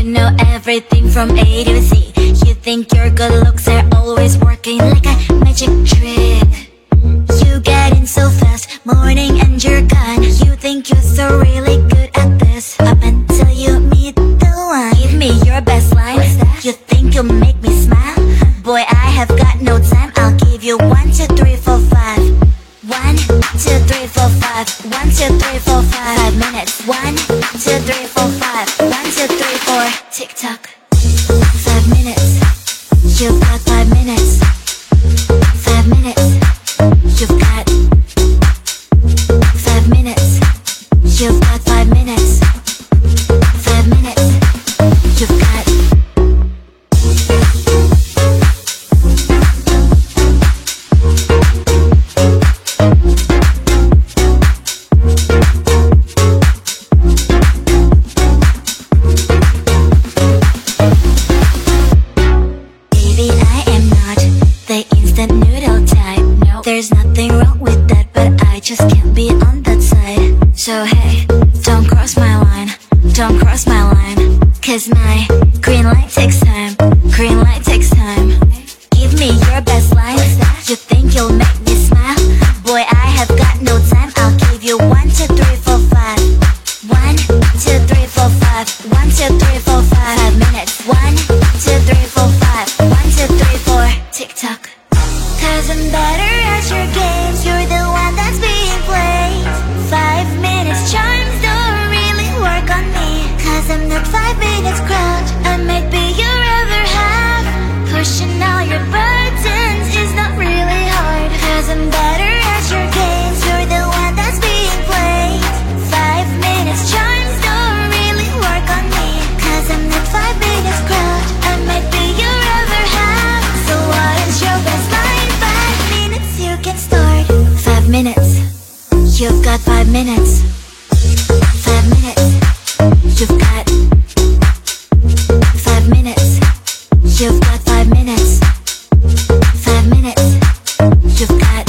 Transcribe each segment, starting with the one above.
You know everything from A to Z. You think your good looks are always working like a magic trick. You get in so fast, morning and you're gone. You think you're so really good at this, up until you meet the one. Give me your best line. You think you'll make me smile? Boy, I have got no time. I'll give you 1, 2, 3, 4, 5. 1, 2, 3, 4, 5. 1, 2, 3, 4, 5. 5 minutes. 1, 2, 3, 4, 5. 1, 2, 3, 4. Tick tock. 5 minutes. You've got 5 minutes. 5 minutes. You've got 5 minutes. You've got 5 minutes. 5 minutes. You've got. There's nothing wrong with that, but I just can't be on that side. So hey, don't cross my line, don't cross my line. Cause my green light takes time, green light takes time. Give me your best line. You think you'll make me smile? Boy, I have got no time. I'll give you 1, 2, 3, 4, 5. 1, 2, 3, 4, 5. 1, 2, 3, 4, 5. 5 minutes. 1, 2, 3, 4, 5. 1, 2, 3, 4. Tick tock. Cause I'm better at your games, you're the one that's being played. 5 minutes charms don't really work on me. Cause I'm not 5 minutes crowd, I might be your other half. Pushing all your buttons is not really hard. Cause I'm better at your games, you're the one that's being played. 5 minutes charms don't really work on me. Cause I'm not 5 minutes crowd, I might be your other half. So what is your best line? You can start. 5 minutes. You've got 5 minutes. 5 minutes. You've got 5 minutes. You've got 5 minutes. 5 minutes. You've got.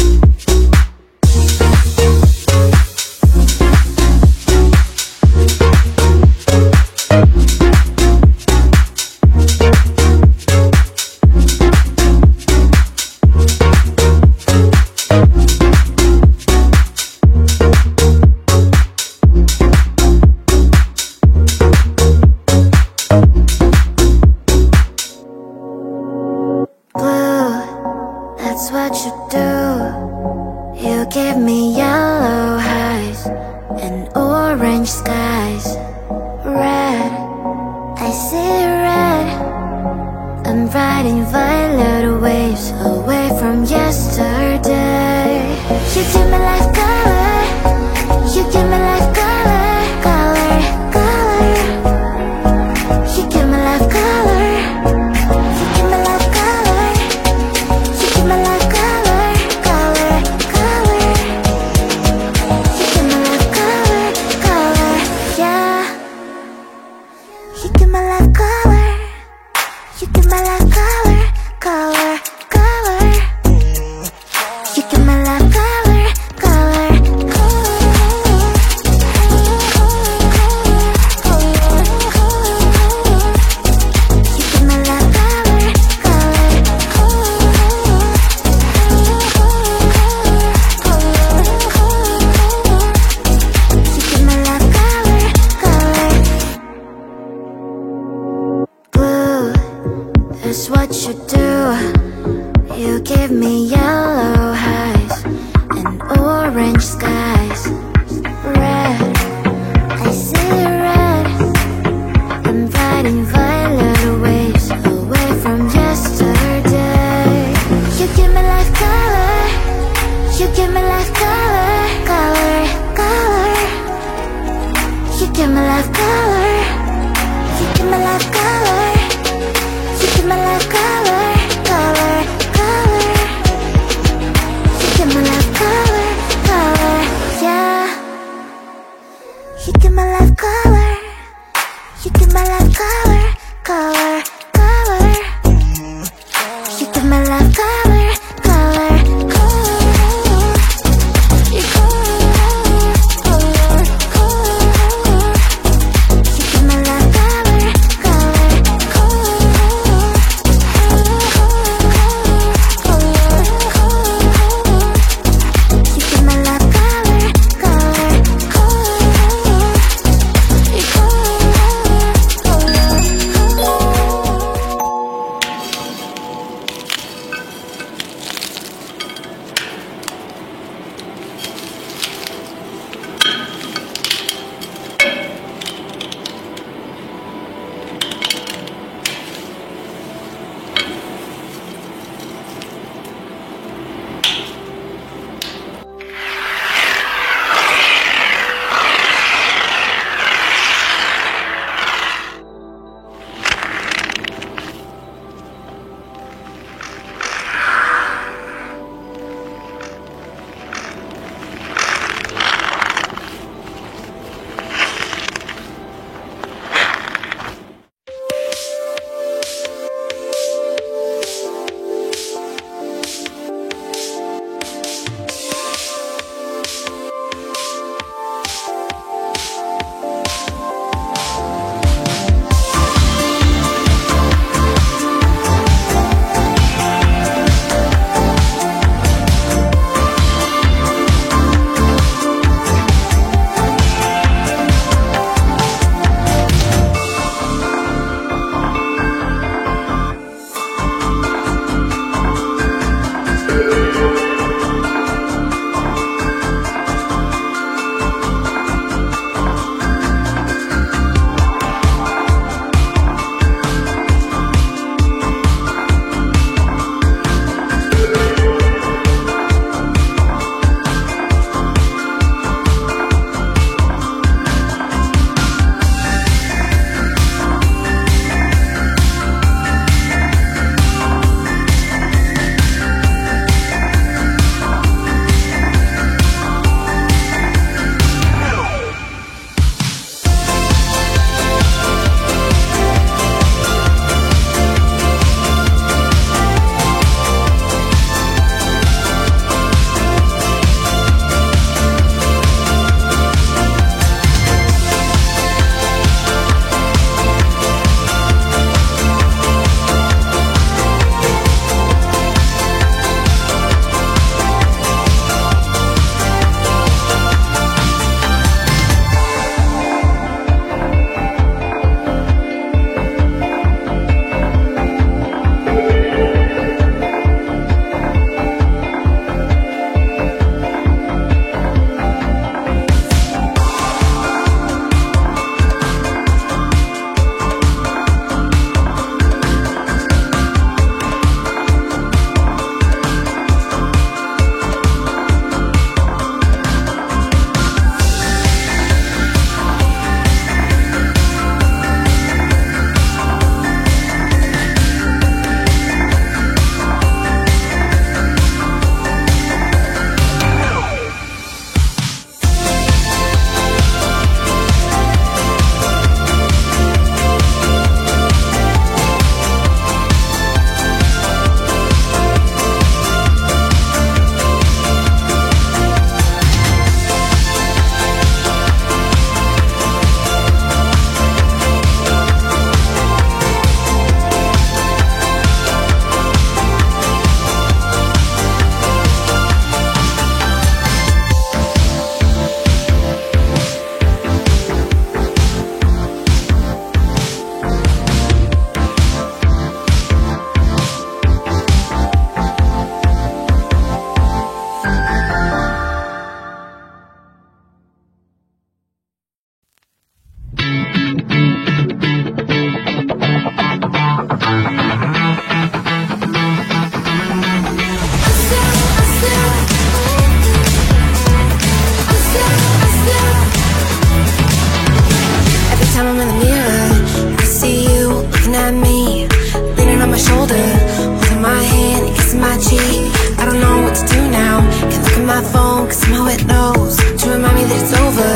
on my shoulder, holding my hand, kissing my cheek. I don't know what to do now. Can't look at my phone, cause somehow it knows to remind me that it's over.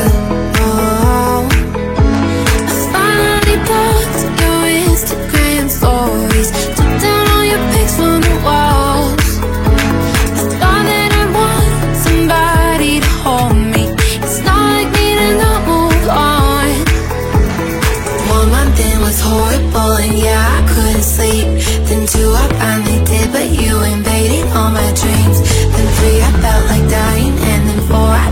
Oh, I finally blocked your Instagram stories, took down all your pics from the walls. I thought that I want somebody to hold me. It's not like me to not move on. 1 month in was horrible, and yeah, I couldn't sleep. Then 2, I finally did, but you invaded all my dreams. Then 3, I felt like dying, and then 4, I